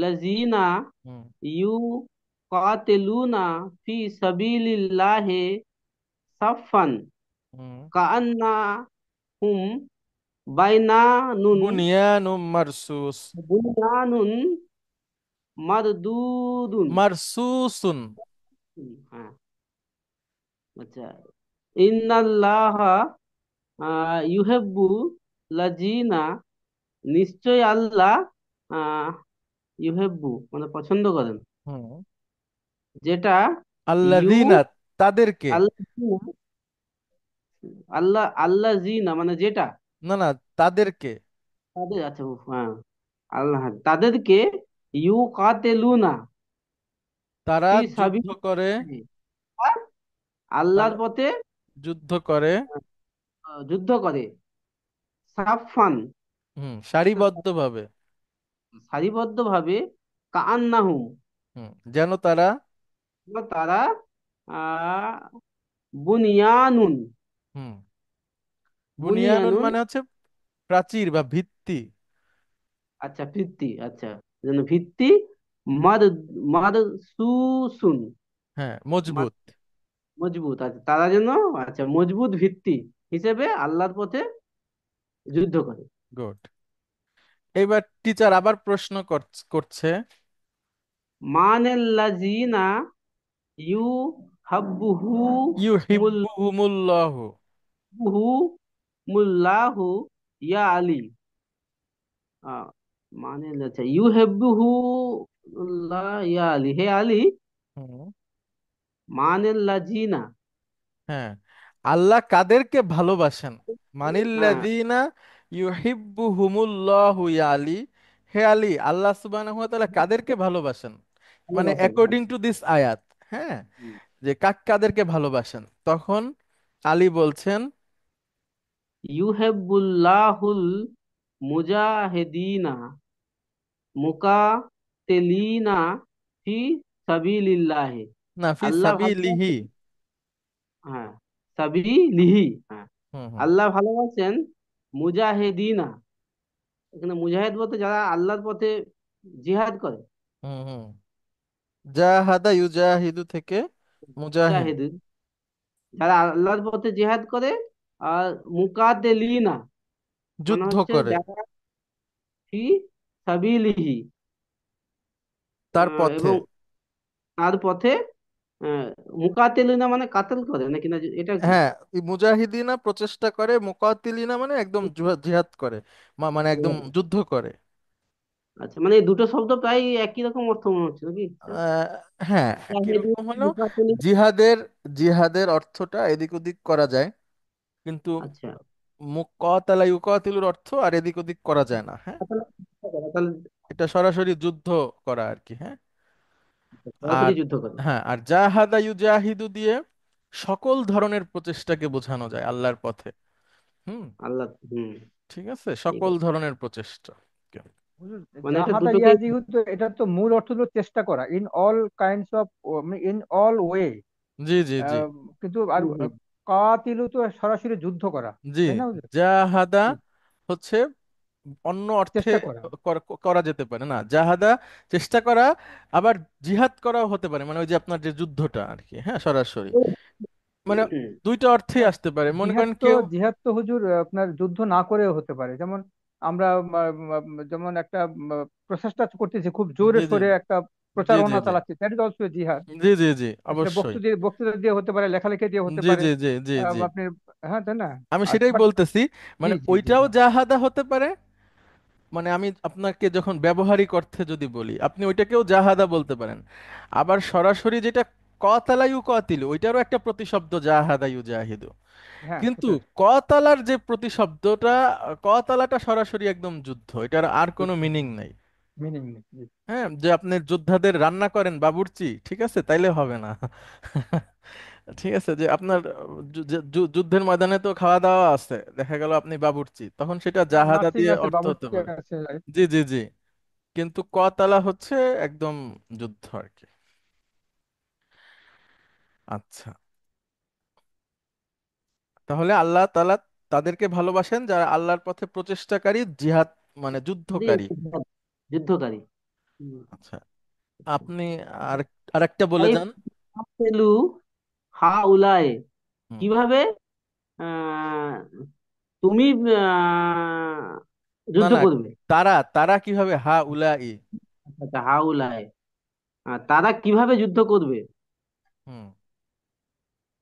লাযিনা হুম। ইউকাতিলুনা ফি সাবিলিল্লাহি সাফফান হুম। কাআন্নাহুম বাইনানুন, বুনিয়ানুম মারসুস, বুনয়ানুন মারদুদুন। মারসুসুন। হ্যাঁ, আচ্ছা, ইন্নাল্লাহা ইউহিব্বু লাযিনা, নিশ্চয় আল্লাহ আহ ইউহিব্বু মানে পছন্দ করেন, হুম। যেটা ইউ, আল্লাযীনা তাদেরকে, আল্লাহ, আল্লাহ আল্লাহ জিনা মানে যেটা, না না, তাদেরকে, তাদের, আচ্ছা হ্যাঁ, আল্লাহ তাদেরকে, ইউ কাতেলুনা তারা ফি যুদ্ধ করে, সাবিলিল্লাহি, আল্লাহর তারা পথে যুদ্ধ করে, যুদ্ধ করে সাফান, সারিবদ্ধ ভাবে। সারিবদ্ধ ভাবে, কান্নাহুম, যেন তারা। তারা আহ বুনিয়ানুন, হুম বুনিয়ানুন বুনিয়ানুন, মানে হচ্ছে প্রাচীর বা ভিত্তি। আচ্ছা ভিত্তি, আচ্ছা যেন ভিত্তি, মাদ মাদসুসুন, হ্যাঁ, মাদ- মজবুত। মজবুত, আচ্ছা তারা যেন, আচ্ছা মজবুত ভিত্তি হিসেবে আল্লাহর পথে যুদ্ধ করে। গুড। এইবার টিচার আবার প্রশ্ন করছে। মানেল্লাযিনা ইউ হাব্বুহু ইউহিব্বুহুমুল্লাহ। মুল্লাহু, মুল্লাহু ইয়া আলী, আহ, মানে আচ্ছা ইউ হেব্বুহু ইয়া আলী, হে আলী, হুম মানেল্লাযিনা, হ্যাঁ, আল্লাহ কাদেরকে ভালোবাসেন? হ্যাঁ মানিল্লাযিনা ইউহিব্বুহুমুল্লাহু ইয়া আলী। হে আলী, আল্লাহ সুবহানাহু ওয়া তাআলা কাদেরকে ভালোবাসেন? মানে ভালোবাসেন, অ্যাকর্ডিং আচ্ছা। টু দিস আয়াত। হ্যাঁ, হুম। যে কাদেরকে ভালোবাসেন, তখন আলী বলছেন। ইউহিব্বুল্লাহুল মুজাহিদিনা মুকাতিলিনা ফি সাবিলিল্লাহি, না, ফি আল্লাহ সাবিলিহি। ভালোবাসেন, হ্যাঁ সাবিলিহি, হ্যাঁ হুম হুম আল্লাহ ভালোবাসেন মুজাহিদিনা, এখানে মুজাহিদ বলতে যারা আল্লাহর পথে জিহাদ করে, হুম হুম জাহাদা ইউজাহিদু থেকে মুজাহিদ। মুজাহিদ, যারা আল্লাহর পথে জিহাদ করে, আর মুকাতিলিনা মানে যুদ্ধ হচ্ছে করে যারা ফি সাবিলিহি, তার পথে। এবং তার পথে, আহ, মুকাতিলিনা মানে কাতল করে নাকি, না এটা কি? হ্যাঁ, এই মুজাহিদিনা প্রচেষ্টা করে, মুকাতিলিনা মানে একদম জিহাদ করে, মানে একদম যুদ্ধ করে। আচ্ছা মানে এই দুটো শব্দ প্রায় একই রকম অর্থ মনে হচ্ছে নাকি? আহ, হ্যাঁ, মুজাহিদিন, কিরকম হলো, মুকাতিলিন, জিহাদের জিহাদের অর্থটা এদিক ওদিক করা যায়, কিন্তু আচ্ছা মুকাতালা ইউকাতিলুর অর্থ আর এদিক ওদিক করা যায় না। হ্যাঁ, তাহলে তাহলে এটা সরাসরি যুদ্ধ করা আর কি। হ্যাঁ, আর সরাসরি যুদ্ধ করে আর জাহাদা ইউজাহিদু দিয়ে সকল ধরনের প্রচেষ্টাকে বোঝানো যায় আল্লাহর পথে। হুম আল্লাহ, হুম, ঠিক আছে, ঠিক সকল আছে। ধরনের প্রচেষ্টা। হুজুর, মানে এটা জাহাদা দুটোকেই, ইয়াজিহু তো এটা তো মূল অর্থ হলো চেষ্টা করা, in all kinds of, in all way. জি জি জি কিন্তু আর হুম, হুম, কাতিলু তো সরাসরি যুদ্ধ করা, জি। তাই না হুজুর? জাহাদা হুম, হচ্ছে অন্য অর্থে চেষ্টা করা। করা যেতে পারে না, জাহাদা চেষ্টা করা, আবার জিহাদ করাও হতে পারে, মানে ওই যে আপনার যে যুদ্ধটা আর কি। হ্যাঁ, সরাসরি হুম, মানে হুম, দুইটা অর্থেই হ্যাঁ, আসতে পারে, মনে জিহাদ করেন তো কেউ। জিহাদ তো হুজুর আপনার যুদ্ধ না করেও হতে পারে, যেমন আমরা যেমন একটা প্রচেষ্টা করতেছি, খুব জোরে জি জি সোরে একটা জি জি প্রচারণা জি চালাচ্ছি, দ্যাট ইজ অলসো জিহাদ। জি জি জি সেটা অবশ্যই। বক্তৃতা দিয়ে হতে পারে, লেখালেখি দিয়ে হতে জি পারে, জি জি জি জি আপনি, হ্যাঁ তাই না? আমি আর সেটাই বাট, বলতেছি, জি মানে জি জি, ওইটাও হ্যাঁ জাহাদা হতে পারে। মানে আমি আপনাকে যখন ব্যবহারিক অর্থে যদি বলি, আপনি ওইটাকেও জাহাদা বলতে পারেন। আবার সরাসরি যেটা কতালা ইউ কতিল, ওইটারও একটা প্রতিশব্দ জাহাদা ইউ জাহিদু। হ্যাঁ কিন্তু সেটা কতালার যে প্রতিশব্দটা, কতালাটা সরাসরি একদম যুদ্ধ, এটার আর কোনো মিনিং নাই। মিনিং নেই, জি। হ্যাঁ, যে আপনি যোদ্ধাদের রান্না করেন বাবুর্চি, ঠিক আছে, তাইলে হবে না। ঠিক আছে, যে আপনার যুদ্ধের ময়দানে তো খাওয়া দাওয়া আছে, দেখা গেল আপনি বাবুর্চি, তখন সেটা জাহাদা নার্সিং দিয়ে আছে, অর্থ হতে বাবুর্চি পারে। আছে, right? জি জি জি কিন্তু কতালা হচ্ছে একদম যুদ্ধ আর কি। আচ্ছা, তাহলে আল্লাহ তাআলা তাদেরকে ভালোবাসেন যারা আল্লাহর পথে প্রচেষ্টাকারী, জিহাদ মানে জি, যুদ্ধকারী। যুদ্ধকারী। হুম, আচ্ছা, আপনি আর আরেকটা বলে কাইফ যান। তাকতিলু হাউলায়ে, হুম কিভাবে আহ, তুমি না যুদ্ধ না, করবে, তারা তারা কিভাবে হা উলাই। আচ্ছা হাউলায়ে, তারা কিভাবে যুদ্ধ করবে, হুম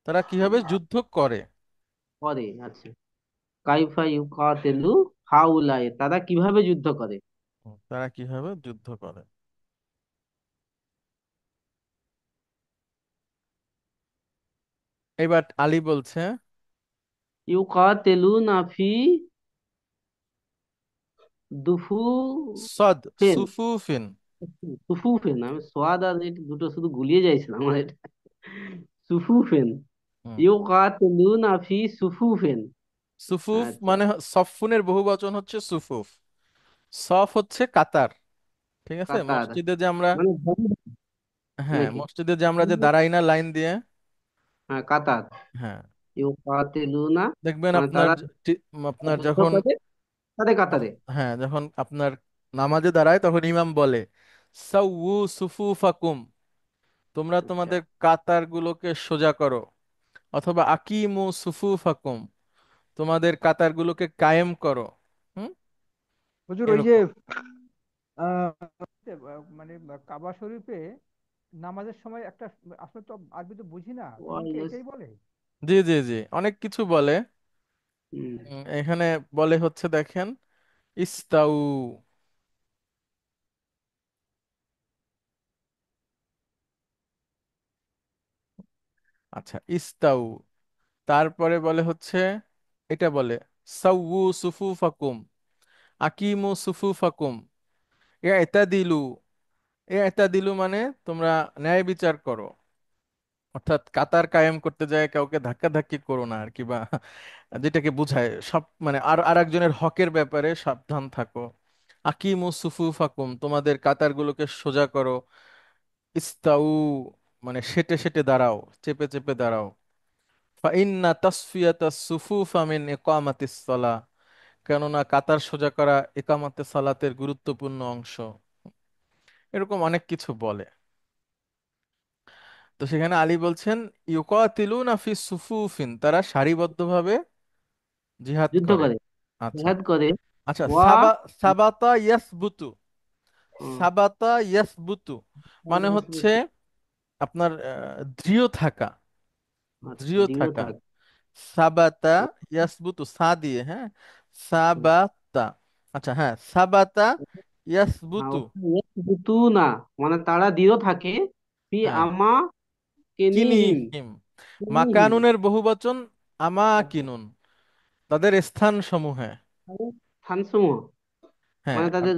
তারা কিভাবে যুদ্ধ করে। করে, আচ্ছা কাইফা ইউকাতিলু হাউলায়ে, তারা কিভাবে যুদ্ধ করে। তারা কিভাবে যুদ্ধ করে। এবার আলী বলছে। ইউকাতিলুনা ফি দুফুফিন, সদ সুফুফিন। সুফুফিন, আমি সোয়াদ আর এটা দুটো শুধু গুলিয়ে যাইছিলাম আমার এটা, সুফুফিন, হুম ইউকাতিলুনা ফি সুফুফিন, সুফুফ আচ্ছা, মানে সফুনের বহু বচন হচ্ছে সুফুফ। সফ হচ্ছে কাতার। ঠিক আছে, কাতার মসজিদে যে আমরা, মানে হ্যাঁ নাকি? মসজিদে যে আমরা যে দাঁড়াই না লাইন দিয়ে। হ্যাঁ, কাতার। হ্যাঁ, ইউকাতিলুনা দেখবেন মানে আপনার তারা আপনার যুদ্ধ যখন, করে কাতারে কাতারে। হ্যাঁ যখন আপনার নামাজে দাঁড়ায় তখন ইমাম বলে সাউউ সুফুফাকুম, তোমরা আচ্ছা, তোমাদের কাতারগুলোকে সোজা করো। অথবা আকিমু সুফুফাকুম, তোমাদের কাতারগুলোকে কায়েম করো। হুম, হুজুর ওই যে এরকম। আহ, মানে কাবা শরীফে নামাজের সময় একটা, আসলে তো আরবি তো বুঝি না, তখন কি ওয়াইস। এটাই বলে? জি জি জি, অনেক কিছু বলে। হুম। এখানে বলে হচ্ছে দেখেন, ইস্তাউ। আচ্ছা, ইস্তাউ। তারপরে বলে হচ্ছে, এটা বলে সাউউ সুফুফাকুম, আকিমু সুফুফাকুম, এটা দিলু। এটা দিলু মানে তোমরা ন্যায় বিচার করো। অর্থাৎ কাতার কায়েম করতে যায় কাউকে ধাক্কাধাক্কি করো না আর কি, বা যেটাকে বোঝায় সব মানে আর আরেকজনের হকের ব্যাপারে সাবধান থাকো। আকিমু সুফুফাকুম, তোমাদের কাতারগুলোকে সোজা করো। ইস্তাউ মানে সেটে সেটে দাঁড়াও, চেপে চেপে দাঁড়াও। ফাইন্না তাসফিয়াতা সুফুফা মিন ইকামাতিস সালাহ, কেননা কাতার সোজা করা ইকামাতে সালাতের গুরুত্বপূর্ণ অংশ। এরকম অনেক কিছু বলে। তো সেখানে আলী বলছেন ইউকাতিলুনা ফি সুফুফিন, তারা সারিবদ্ধভাবে জিহাদ যুদ্ধ করে। করে, আচ্ছা। জিহাদ করে। আচ্ছা, ওয়া সাবাতা ইয়াসবুতু। সাবাতা ইয়াসবুতু মানে হচ্ছে আপনার দৃঢ় থাকা, আচ্ছা, দৃঢ় দৃঢ় থাকা। থাক। সাবাতা ইয়াসবুতু, সা দিয়ে, হ্যাঁ, সাবাতা। আচ্ছা, হ্যাঁ সাবাতা হ্যাঁ, ইয়াসবুতু। বুতু না মানে তারা দৃঢ় থাকে। ফি হ্যাঁ, আমা কেনিহিম। কিনিহিম, কেনিহিম মাকানুনের বহুবচন আমাকিনুন, তাদের স্থান সমূহে। স্থানসমূহ হ্যাঁ, মানে তাদের।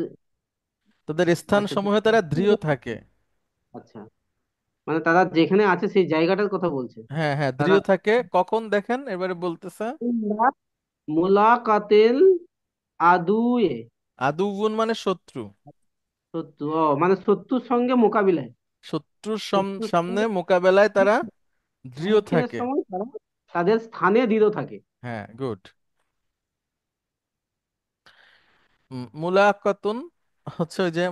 তাদের স্থান আচ্ছা, সমূহে তারা দৃঢ় থাকে। আচ্ছা, মানে তারা যেখানে আছে সেই জায়গাটার কথা বলছে। হ্যাঁ হ্যাঁ, তারা দৃঢ় থাকে কখন দেখেন এবারে বলতেছে। মুলাকাতিল আদুয়ে। আদুউন মানে শত্রু, শত্রু, মানে শত্রুর সঙ্গে মোকাবিলায়। শত্রুর শত্রুর সামনে সঙ্গে মোকাবেলায় তারা দৃঢ় সম্মুখীনের থাকে। সময় তারা তাদের স্থানে দৃঢ় থাকে। হ্যাঁ, গুড। মুলাকাতুন হচ্ছে ওই যে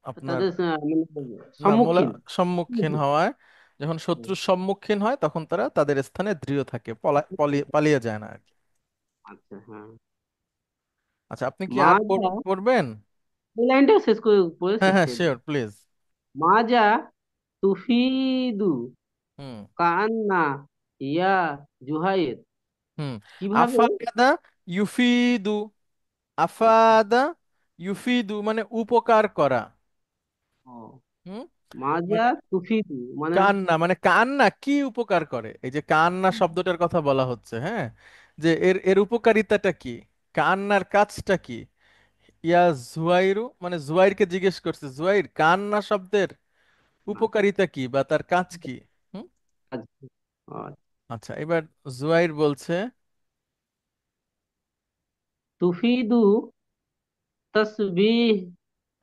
আপনার, তাদের মানে না মোলা, সম্মুখীন। সম্মুখীন হওয়ায়, যখন শত্রুর সম্মুখীন হয় তখন তারা তাদের স্থানে দৃঢ় থাকে, পালিয়ে যায় না আর কি। আচ্ছা, হ্যাঁ। আচ্ছা, আপনি কি আর মাজা, পড়বেন? এই লাইনটা শেষ করে পড়ে হ্যাঁ শেষ হ্যাঁ, করে দিই। Sure please. মাজা তুফিদু হুম কান্না ইয়া জুহাইর। হুম। কিভাবে? আফাদা ইউফিদু, আচ্ছা, আফাদা ইউফিদু মানে উপকার করা। ও হুম, মাজা মানে তুফিদু মানে কান্না মানে কান্না কি উপকার করে, এই যে কান্না শব্দটার কথা বলা হচ্ছে, হ্যাঁ, যে এর এর উপকারিতাটা কি, কান্নার কাজটা কি। ইয়া জুয়াইরু মানে জুয়াইরকে জিজ্ঞেস করছে, জুয়াইর কান্না শব্দের উপকারিতা কি বা তার কাজ কি। হুম, আচ্ছা, আচ্ছা, আচ্ছা, এবার জুয়াইর বলছে তুফিদু তসবিহ।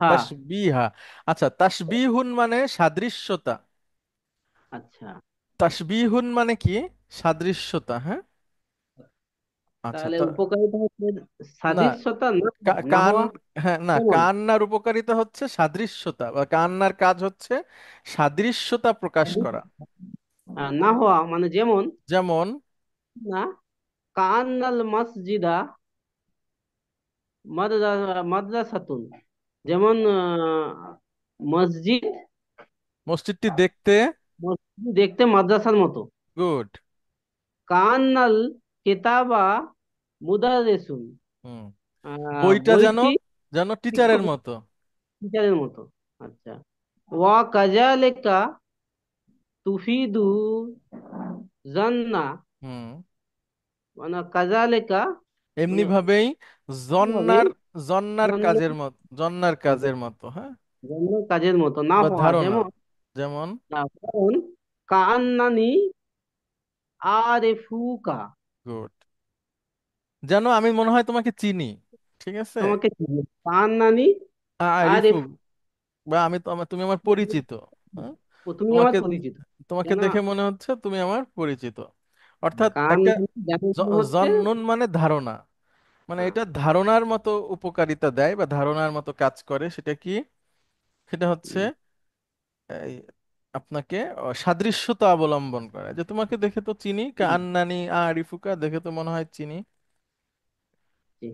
হ্যাঁ, তাসবিহা। আচ্ছা, তাসবিহুন মানে সাদৃশ্যতা। আচ্ছা, তাসবিহুন মানে কি, সাদৃশ্যতা, হ্যাঁ। আচ্ছা, তাহলে তো উপকারিতা হচ্ছে না, সাদৃশ্যতা না, না কান, হওয়া। হ্যাঁ না, যেমন কান্নার উপকারিতা হচ্ছে সাদৃশ্যতা, বা কান্নার কাজ হচ্ছে সাদৃশ্যতা প্রকাশ করা। না হওয়া মানে যেমন যেমন, না কান্নাল মসজিদা মাদ্রাসাতুন। যেমন মসজিদ, মসজিদটি দেখতে, মসজিদ দেখতে মাদ্রাসার মতো। গুড। কান্নাল কেতাবা মুদারেসুন, হুম, বইটা যেন, বইটি যেন টিচারের শিক্ষক মতো। টিচারের মতো। আচ্ছা, ওয়া কাজালেকা তুফিদু জান্না হুম, মানে কাজালেকা এমনি মানে ভাবেই ভাবে জন্নার, জন্নার জান্না কাজের মতো, জন্নার কাজের মতো, হ্যাঁ, জান্নার কাজের মতো না বা হওয়া ধারণা, যেমন। যেমন না, কারণ কান্নানি আরেফুকা গুড। জানো, আমি মনে হয় তোমাকে চিনি। ঠিক আছে। আমাকে চিনি। পান নানি। আর রিফু, বা তুমি আমার পরিচিত। হ্যাঁ? তুমি আমার তোমাকে পরিচিত। তোমাকে কেন? দেখে মনে হচ্ছে তুমি আমার পরিচিত। অর্থাৎ কান একটা নানি যেমন হচ্ছে। জন্নুন মানে ধারণা, মানে হ্যাঁ, এটা ধারণার মতো উপকারিতা দেয় বা ধারণার মতো কাজ করে। সেটা কি? সেটা হচ্ছে হুম, এই, আপনাকে সাদৃশ্যতা অবলম্বন করে, যে তোমাকে দেখে তো চিনি, হুম, আন্নানি রিফুকা দেখে তো মনে হয় চিনি। জি।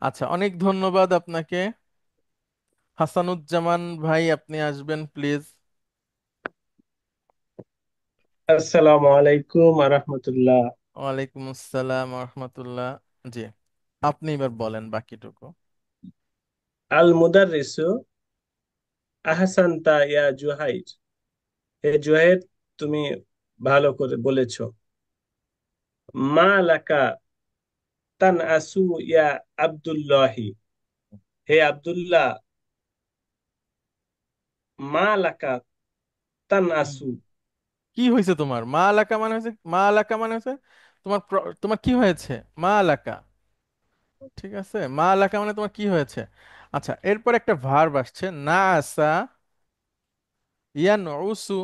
আচ্ছা, অনেক ধন্যবাদ আপনাকে। হাসানুজ্জামান ভাই, আপনি আসবেন প্লিজ। আসসালামু আলাইকুম আরহামতুল্লাহ। ওয়ালাইকুম আসসালাম রহমতুল্লাহ। জি, আপনি এবার বলেন বাকিটুকু। আল মুদাররিসু আহসানতা ইয়া জুহাইর। হে জুহাইর, তুমি ভালো করে বলেছো। মা লাকা তান আসু ইয়া আব্দুল্লাহি। হে আব্দুল্লাহ, মা লাকা তান হুম। আসু। কি হয়েছে তোমার? মা আলাকা মানে হয়েছে, মা আলাকা মানে হয়েছে তোমার তোমার কি হয়েছে? মা আলাকা। ঠিক আছে, মা আলাকা মানে তোমার কি হয়েছে। আচ্ছা, এরপর একটা ভার্ব আসছে, না আসা ইয়ান উসু।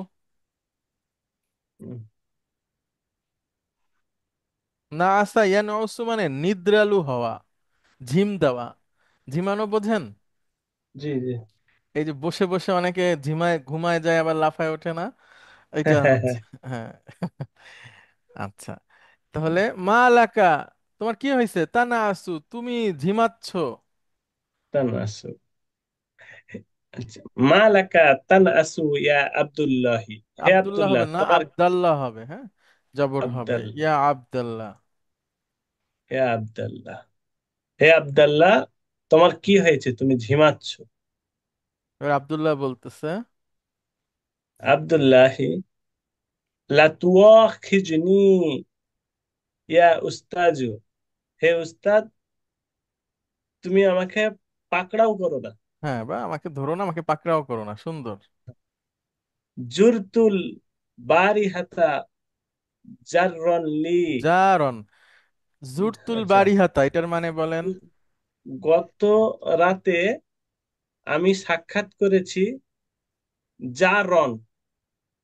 না আসা ইয়ান উসু মানে নিদ্রালু হওয়া, ঝিম দেওয়া। ঝিমানো বোঝেন? জি জি। এই যে বসে বসে অনেকে ঝিমায় ঘুমায় যায় আবার লাফায় ওঠে না, এটা হচ্ছে। হ্যাঁ। আচ্ছা, তাহলে মা আলাকা, তোমার কি হয়েছে? তা না আসু, তুমি ঝিমাচ্ছ। তান আসু। আচ্ছা, মা লাকা তান আসু ইয়া আব্দুল্লাহি। হে আব্দুল্লাহ আব্দুল্লাহ, হবে না, তোমার আবদাল্লাহ হবে। হ্যাঁ, জবর হবে, আব্দাল ইয়া আবদাল্লাহ। হে আব্দাল্লাহ, হে আব্দাল্লাহ, তোমার কি হয়েছে? তুমি ঝিমাচ্ছ। এবার আব্দুল্লাহ বলতেছে, আব্দুল্লাহি লা তুয়াখিজনি ইয়া উস্তাজু। হে উস্তাদ, তুমি আমাকে পাকড়াও করো না। হ্যাঁ, বা আমাকে ধরো না, আমাকে পাকড়াও করো না, সুন্দর। জুরতুল বারিহাতা জাররন লি। জারন, জুরতুল আচ্ছা, বারিহাতা, এটার মানে বলেন। গত রাতে আমি সাক্ষাৎ করেছি জারন,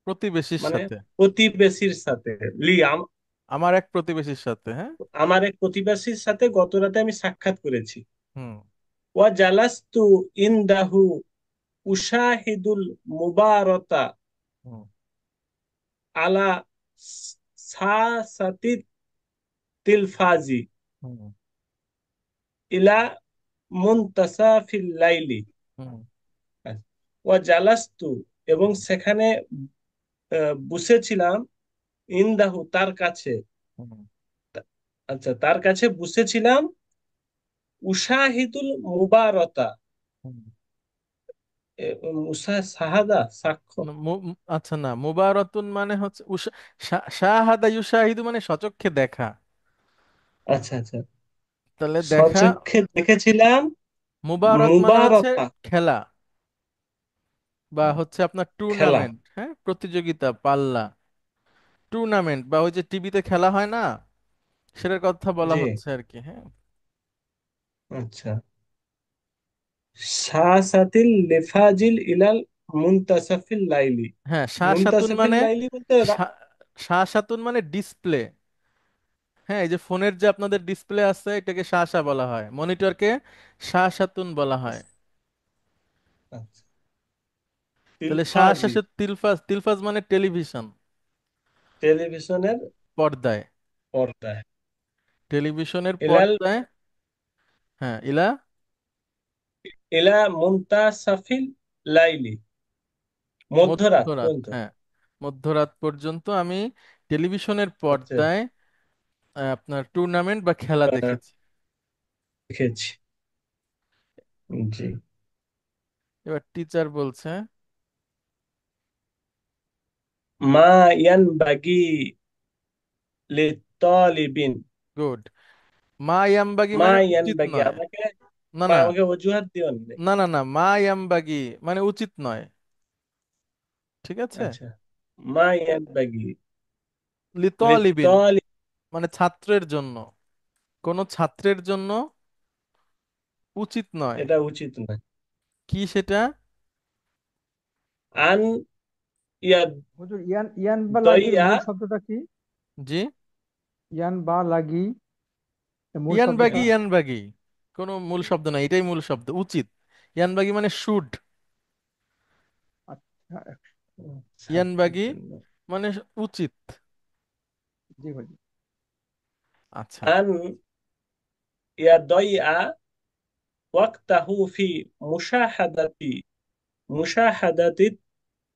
প্রতিবেশীর মানে সাথে। প্রতিবেশীর সাথে। লি আমার এক প্রতিবেশীর সাথে, হ্যাঁ। আমার এক প্রতিবেশীর সাথে গত রাতে আমি সাক্ষাৎ করেছি। হুম। ওয়া জালাস্তু ইনদাহু উশাহিদুল মুবারতা হুম। আলা সাসাতি তিলফাজি হুম। ইলা মুনতাসাফিল লাইলি। হুম। ওয়া জালাস্তু, এবং সেখানে বসেছিলাম, ইনদাহু তার কাছে। হুম। আচ্ছা, তার কাছে বসেছিলাম, উশাহিদুল মুবারতা, হুম। শাহাদা সাক্ষ্য। আচ্ছা, না, মুবারাতুন মানে হচ্ছে শাহাদা ইউশাহিদু মানে সচক্ষে দেখা। আচ্ছা আচ্ছা, তাহলে দেখা। স্বচক্ষে দেখেছিলাম মুবারাত মানে হচ্ছে মুবারতা, খেলা, বা হচ্ছে আপনার খেলা। টুর্নামেন্ট, হ্যাঁ, প্রতিযোগিতা, পাল্লা। টুর্নামেন্ট বা ওই যে টিভিতে খেলা হয় না, সেটার কথা বলা জি। হচ্ছে আর কি। হ্যাঁ। আচ্ছা, শাসাতিল লেফাজিল ইলাল মুনতাসাফিল লাইলি। হ্যাঁ, শাহ সাতুন মুনতাসাফিল মানে লাইলি বলতে শাহ শাহ সাতুন মানে ডিসপ্লে। হ্যাঁ, এই যে ফোনের যে আপনাদের ডিসপ্লে আছে, এটাকে শাহ শাহ বলা হয়, মনিটরকে শাহ সাতুন বলা হয়। আচ্ছা, তাহলে শাহ তিলফাজি, শেষে তিলফাজ, তিলফাজ মানে টেলিভিশন, টেলিভিশনের পর্দায়। পর্দায়। টেলিভিশনের ইলাল পর্দায়। হ্যাঁ, ইলা ইলা মুনতাসাফিল লাইলি, মধ্যরাত মধ্যরাত। পর্যন্ত। হ্যাঁ, মধ্যরাত পর্যন্ত আমি টেলিভিশনের আচ্ছা, পর্দায় আপনার টুর্নামেন্ট বা খেলা দেখেছি। দেখেছি। জি। এবার টিচার বলছে, মা ইয়ানবাগি লিত্তালিবিন। গুড। মা ইয়ামবাগি মা মানে উচিত ইয়ানবাগি, নয়। আমাকে না, না, আমাকে অজুহাত দিও নি। না, না, না, মা ইয়ামবাগি মানে উচিত নয়। ঠিক আছে। আচ্ছা, মা ইয়ানবাগি লিতলিবিন লিত্তালি, মানে ছাত্রের জন্য। কোনো ছাত্রের জন্য উচিত নয়। এটা উচিত নয়। কি সেটা? আন ইয়াদ হুজুর, ইয়ান ইয়ান বা লাগির দইয়া মূল শব্দটা কি? জি, ইয়ান বা লাগি এর মূল শব্দটা? ইয়ানবাগি ইয়ানবাগি কোনো মূল শব্দ নাই, এটাই মূল শব্দ, উচিত। ইয়ানবাগি মানে শুড। আচ্ছা, ছাত্রের ইয়ানবাগি জন্য। মানে উচিত। জি হুজুর। আচ্ছা। আন ইয়াদইয়া ওয়াক্তাহু ফি মুশাহাদাতি মুশাহাদাতি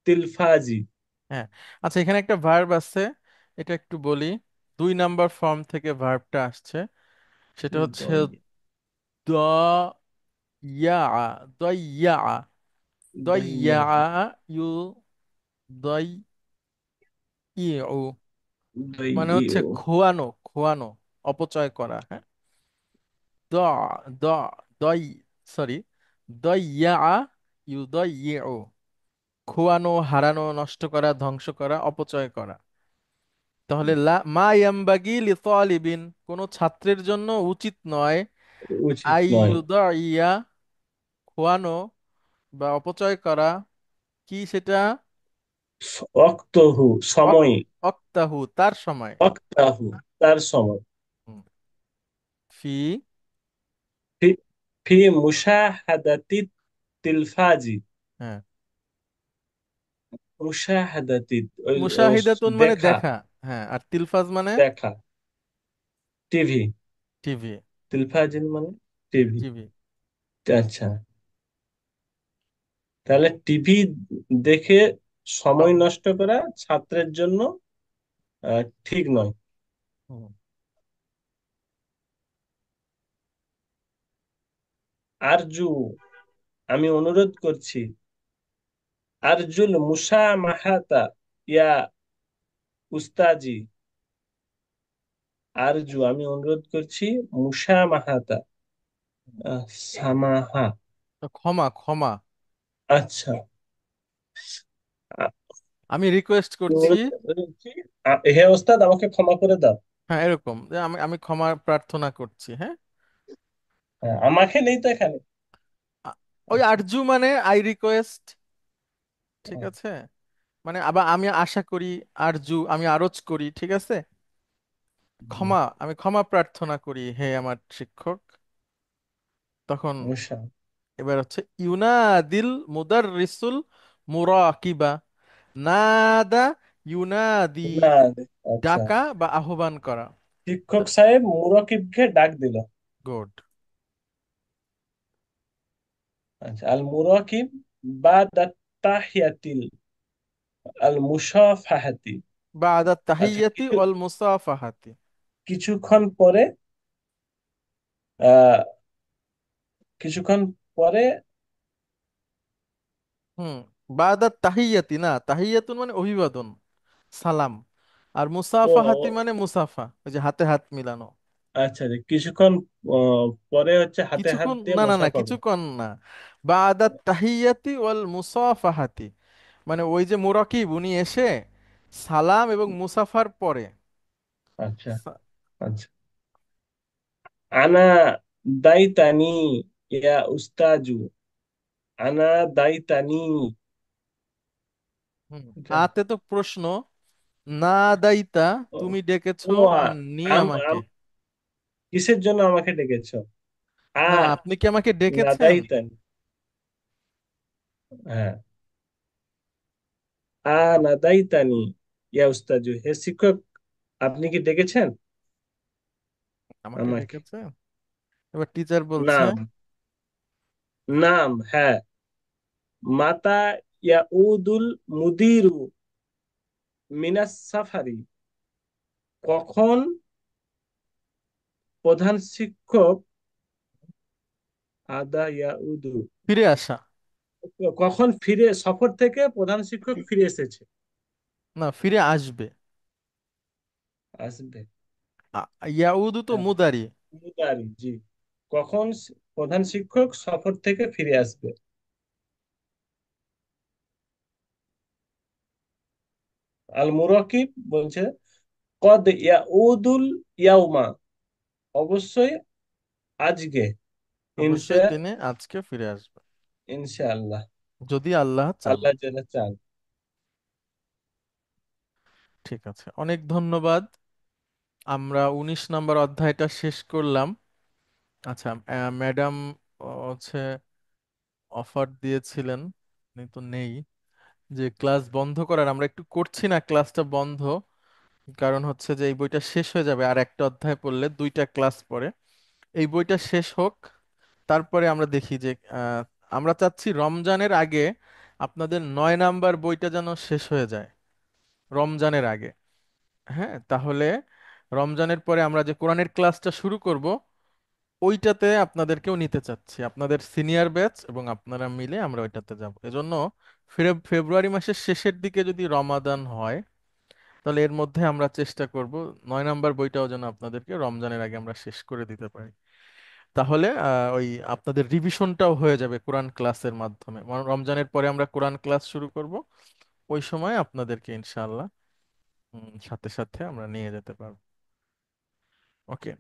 তিলফাজি। হ্যাঁ, আচ্ছা, এখানে একটা ভার্ব আছে, এটা একটু বলি। 2 নাম্বার ফর্ম থেকে ভার্বটা আসছে, সেটা হচ্ছে দই দ ইয়া, দইয়া, দইয়া, দইয়া ইউ, দই ইউ, মানে হচ্ছে দইয়ু খোয়ানো, খোয়ানো, অপচয় করা। হ্যাঁ, দ দ দই, সরি, দইয়া, ইউ দইয়ু, খোয়ানো, হারানো, নষ্ট করা, ধ্বংস করা, অপচয় করা। তাহলে মা ইয়ামবাগি লিতালিবিন, কোন ছাত্রের জন্য উচিত নয়, উচিত আই নয়। ইউদাইয়া, খোয়ানো বা অপচয় করা। কি সেটা? অক্তহু অক- সময়। অক্তাহু, তার সময়। অক্তাহু তার সময়। হুম। ফি, ফি ফি মুশাহাদাতি তিলফাজি। হ্যাঁ, মুশাহাদাতি ওই মুশাহিদাতুন মানে দেখা, দেখা। হ্যাঁ, আর তিলফাজ মানে দেখা, টিভি। টিভি। তিলফাজিন মানে টিভি। টিভি। আচ্ছা, তাহলে টিভি দেখে সময় নষ্ট করা ছাত্রের জন্য ঠিক নয়। আরজু, আমি অনুরোধ করছি। আরজুল মুসামাহাতা ইয়া উস্তাজি। আরজু, আমি অনুরোধ করছি। মুসামাহাতা, সামাহা। ক্ষমা, ক্ষমা। আচ্ছা, আ- আমি রিকোয়েস্ট আমি করছি। অনুরোধ করছি, হে ওস্তাদ আমাকে ক্ষমা করে দাও। হ্যাঁ, এরকম যে আমি আমি ক্ষমা প্রার্থনা করছি। হ্যাঁ, হ্যাঁ, আমাকে নেই তো এখানে। আ- ওই আচ্ছা, আরজু মানে আই রিকোয়েস্ট, ঠিক হ্যাঁ, আছে। মানে আবার আমি আশা করি, আরজু আমি আরজ করি, ঠিক আছে। ক্ষমা, আমি ক্ষমা প্রার্থনা করি হে আমার শিক্ষক। তখন মুসা এবার হচ্ছে ইউনাদিল মুদাররিসুল মুরাকিবা, নাদা, ইউনাদি, না, আচ্ছা, ডাকা বা আহ্বান করা। শিক্ষক সাহেব মুরাকিবকে ডাক দিল। গুড। আচ্ছা, আল মুরাকিব বাদা তাহিয়াতিল আল মুসাফাহাতি। বাদা আচ্ছা, তাহিয়াতি ওয়াল মুসাফাহাতি। কিছুক্ষণ পরে, আহ কিছুক্ষণ পরে, হুম, বাদা তাহিয়াতি না, তাহিয়াতুন মানে অভিবাদন, সালাম। আর মুসাফাহাতি ও মানে মুসাফা, ওই যে হাতে হাত মিলানো। আচ্ছা, কিছুক্ষণ পরে হচ্ছে হাতে হাত কিছুক্ষণ দিয়ে না, না, না, মুসাফা করা। কিছুক্ষণ না। বাদা তাহিয়াতি ওয়াল মুসাফাহাতি, মানে ওই যে মুরাকিব উনি এসে সালাম এবং মুসাফার পরে। আচ্ছা, সা- আচ্ছা। আনা দাইতানি ইয়া উস্তাজু। আনা দাইতানি। হুম, এটা আতে তো প্রশ্ন, না দাইতা, ও তুমি ও ডেকেছো, আ- আর নি আম আমাকে। আম কিসের জন্য আমাকে ডেকেছো? আ না, আপনি কি আমাকে না ডেকেছেন? দাইতানি। হ্যাঁ, আ না দাইতানি ইয়া উস্তাজু, হে শিক্ষক আপনি কি ডেকেছেন আমাকে আমাকে? ডেকেছেন। এবার টিচার বলছে, নাম, নাম, হ্যাঁ। মাতা ইয়াউদুল মুদিরু মিনাস সাফারি। কখন প্রধান শিক্ষক আদা ইয়াউদু, ফিরে আসা। কখন ফিরে সফর থেকে প্রধান শিক্ষক ফিরে এসেছে? না, ফিরে আসবে। আসবে। ইয়াউদু তো হ্যাঁ, মুদারি। মুদারি, জি। কখন প্রধান শিক্ষক সফর থেকে ফিরে আসবে? আল মুরাকিব বলছে কদ ইয়াউদুল ইয়াউমা, অবশ্যই আজকে অবশ্যই ইনশা তিনি আজকে ফিরে আসবে, ইনশাআল্লাহ, যদি আল্লাহ চান। আল্লাহ যেন চান। ঠিক আছে, অনেক ধন্যবাদ। আমরা 19 নম্বর অধ্যায়টা শেষ করলাম। আচ্ছা, ম্যাডাম হচ্ছে অফার দিয়েছিলেন, উনি তো নেই, যে ক্লাস বন্ধ করার। আমরা একটু করছি না ক্লাসটা বন্ধ, কারণ হচ্ছে যে এই বইটা শেষ হয়ে যাবে, আর একটা অধ্যায় পড়লে 2টা ক্লাস পরে। এই বইটা শেষ হোক, তারপরে আমরা দেখি যে আমরা চাচ্ছি রমজানের আগে আপনাদের 9 নাম্বার বইটা যেন শেষ হয়ে যায়, রমজানের আগে। হ্যাঁ, তাহলে রমজানের পরে আমরা যে কোরআনের ক্লাসটা শুরু করব, ওইটাতে আপনাদেরকেও নিতে চাচ্ছি, আপনাদের সিনিয়র ব্যাচ এবং আপনারা মিলে আমরা ওইটাতে যাব। এজন্য ফেব্রুয়ারি মাসের শেষের দিকে যদি রমাদান হয়, তাহলে এর মধ্যে আমরা চেষ্টা করব 9 নাম্বার বইটাও যেন আপনাদেরকে রমজানের আগে আমরা শেষ করে দিতে পারি। তাহলে ওই আপনাদের রিভিশনটাও হয়ে যাবে কোরআন ক্লাসের মাধ্যমে। রমজানের পরে আমরা কোরআন ক্লাস শুরু করব, ওই সময় আপনাদেরকে ইনশাআল্লাহ সাথে সাথে আমরা নিয়ে যেতে পারবো। ওকে,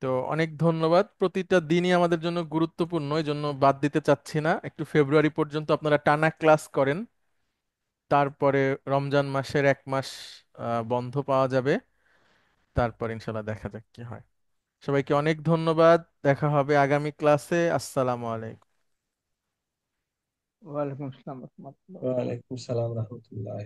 তো অনেক ধন্যবাদ। প্রতিটা দিনই আমাদের জন্য গুরুত্বপূর্ণ, এই জন্য বাদ দিতে চাচ্ছি না। একটু ফেব্রুয়ারি পর্যন্ত আপনারা টানা ক্লাস করেন, তারপরে রমজান মাসের 1 মাস বন্ধ পাওয়া যাবে, তারপর ইনশাল্লাহ দেখা যাক কি হয়। সবাইকে অনেক ধন্যবাদ, দেখা হবে আগামী ক্লাসে। আসসালামু আলাইকুম। ওয়ালাইকুম আসসালাম রহমতুল্লাহ। ওয়ালাইকুম সালাম রহমতুল্লাহ।